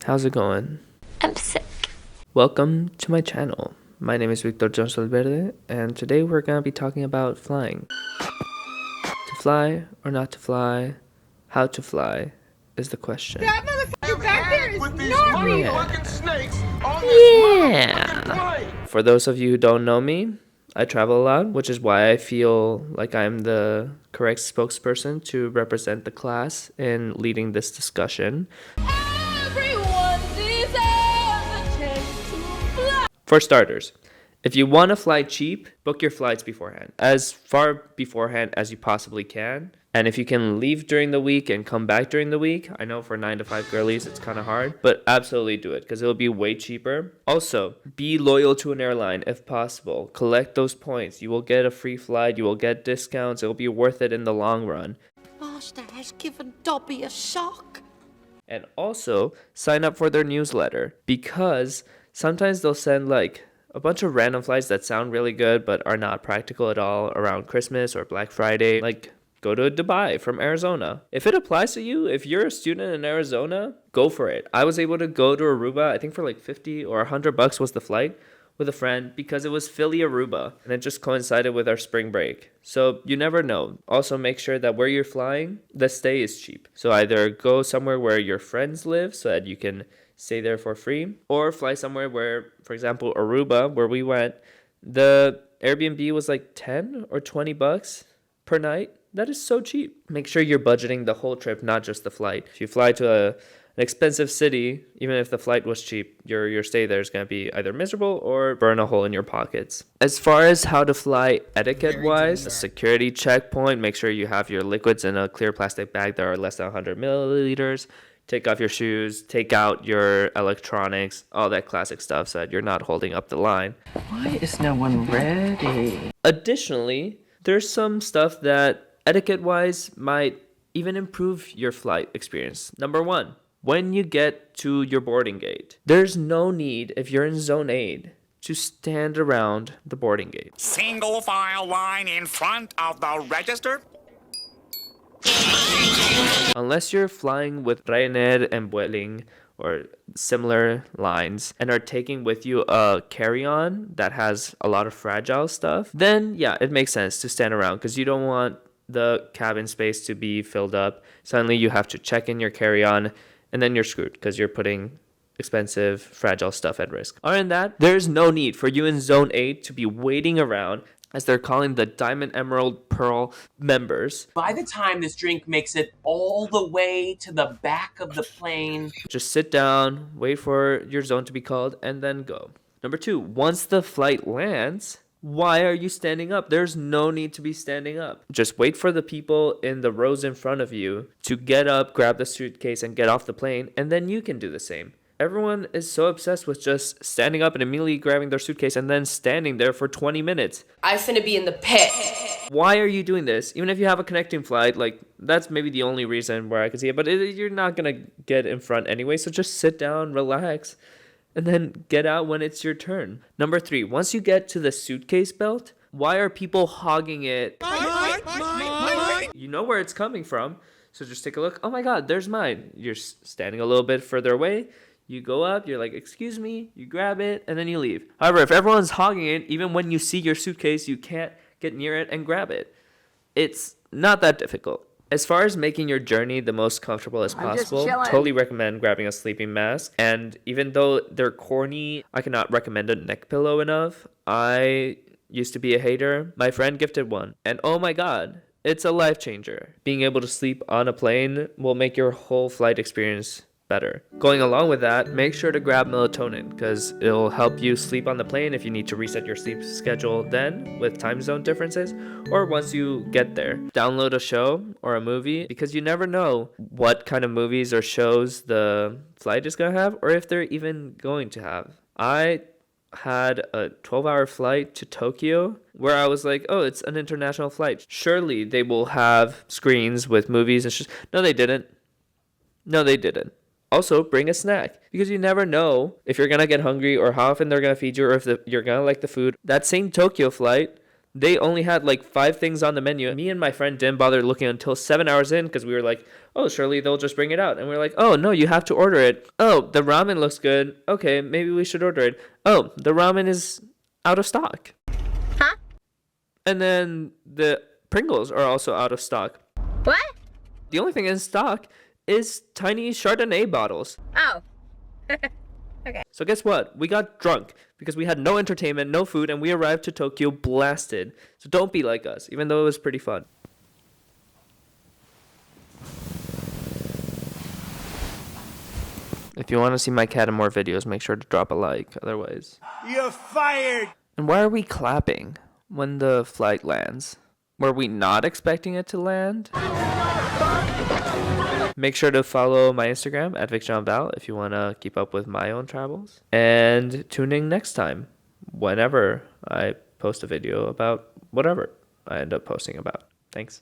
How's it going? I'm sick. Welcome to my channel. My name is Victor John Solverde, and today we're going to be talking about flying. To fly or not to fly, how to fly is the question. That motherfucker back there is not real. Yeah. For those of you who don't know me, I travel a lot, which is why I feel like I'm the correct spokesperson to represent the class in leading this discussion. Everyone deserves a chance to fly. For starters, if you want to fly cheap, book your flights beforehand, as far beforehand as you possibly can. And if you can leave during the week and come back during the week, I know for 9 to 5 girlies it's kind of hard, but absolutely do it because it'll be way cheaper. Also, be loyal to an airline if possible. Collect those points. You will get a free flight, you will get discounts, it'll be worth it in the long run. Master has given Dobby a shock. And also, sign up for their newsletter because sometimes they'll send like a bunch of random flights that sound really good but are not practical at all around Christmas or Black Friday. Like, go to Dubai from Arizona. If it applies to you, if you're a student in Arizona, go for it. I was able to go to Aruba, I think for like 50 or $100 was the flight with a friend because it was Philly Aruba and it just coincided with our spring break. So you never know. Also make sure that where you're flying, the stay is cheap. So either go somewhere where your friends live so that you can stay there for free, or fly somewhere where, for example, Aruba, where we went, the Airbnb was like 10 or $20 per night. That is so cheap. Make sure you're budgeting the whole trip, not just the flight. If you fly to an expensive city, even if the flight was cheap, your stay there is going to be either miserable or burn a hole in your pockets. As far as how to fly etiquette-wise, a security checkpoint, make sure you have your liquids in a clear plastic bag that are less than 100 milliliters. Take off your shoes, take out your electronics, all that classic stuff so that you're not holding up the line. Why is no one ready? Additionally, there's some stuff that etiquette-wise might even improve your flight experience. Number one, when you get to your boarding gate, there's no need, if you're in Zone 8, to stand around the boarding gate. Single file line in front of the register. Unless you're flying with Ryanair and Vueling or similar lines and are taking with you a carry-on that has a lot of fragile stuff, then yeah, it makes sense to stand around because you don't want the cabin space to be filled up. Suddenly you have to check in your carry-on and then you're screwed because you're putting expensive, fragile stuff at risk. Other than that, there's no need for you in Zone 8 to be waiting around, as they're calling the Diamond, Emerald, Pearl members. By the time this drink makes it all the way to the back of the plane, Just sit down, wait for your zone to be called, and then go. Number two, once the flight lands, why are you standing up? There's no need to be standing up. Just wait for the people in the rows in front of you to get up, grab the suitcase, and get off the plane, and then you can do the same. Everyone is so obsessed with just standing up and immediately grabbing their suitcase and then standing there for 20 minutes. I finna be in the pit. Why are you doing this? Even if you have a connecting flight, like, that's maybe the only reason where I could see it, but you're not gonna get in front anyway, so just sit down, relax, and then get out when it's your turn. Number three, once you get to the suitcase belt, why are people hogging it? You know where it's coming from, so just take a look. Oh my god, there's mine. You're standing a little bit further away. You go up, you're like, excuse me, you grab it, and then you leave. However, if everyone's hogging it, even when you see your suitcase, you can't get near it and grab it. It's not that difficult. As far as making your journey the most comfortable as possible, totally recommend grabbing a sleeping mask. And even though they're corny, I cannot recommend a neck pillow enough. I used to be a hater. My friend gifted one. And oh my god, it's a life changer. Being able to sleep on a plane will make your whole flight experience better. Going along with that, make sure to grab melatonin because it'll help you sleep on the plane if you need to reset your sleep schedule then with time zone differences, or once you get there. Download a show or a movie because you never know what kind of movies or shows the flight is going to have or if they're even going to have. I had a 12-hour flight to Tokyo where I was like, oh, it's an international flight. Surely they will have screens with movies and No, they didn't. No, they didn't. Also, bring a snack because you never know if you're going to get hungry or how often they're going to feed you or if you're going to like the food. That same Tokyo flight, they only had like 5 things on the menu. Me and my friend didn't bother looking until 7 hours in because we were like, oh, surely they'll just bring it out. And we are like, oh, no, you have to order it. Oh, the ramen looks good. Okay, maybe we should order it. Oh, the ramen is out of stock. Huh? And then the Pringles are also out of stock. What? The only thing in stock is tiny Chardonnay bottles. Oh. So guess what? We got drunk because we had no entertainment, no food, and we arrived to Tokyo blasted. So don't be like us, even though it was pretty fun. If you want to see my cat in more videos, make sure to drop a like. Otherwise, You're fired! And why are we clapping when the flight lands? Were we not expecting it to land? Make sure to follow my Instagram at VicJohnVal if you want to keep up with my own travels. And tune in next time whenever I post a video about whatever I end up posting about. Thanks.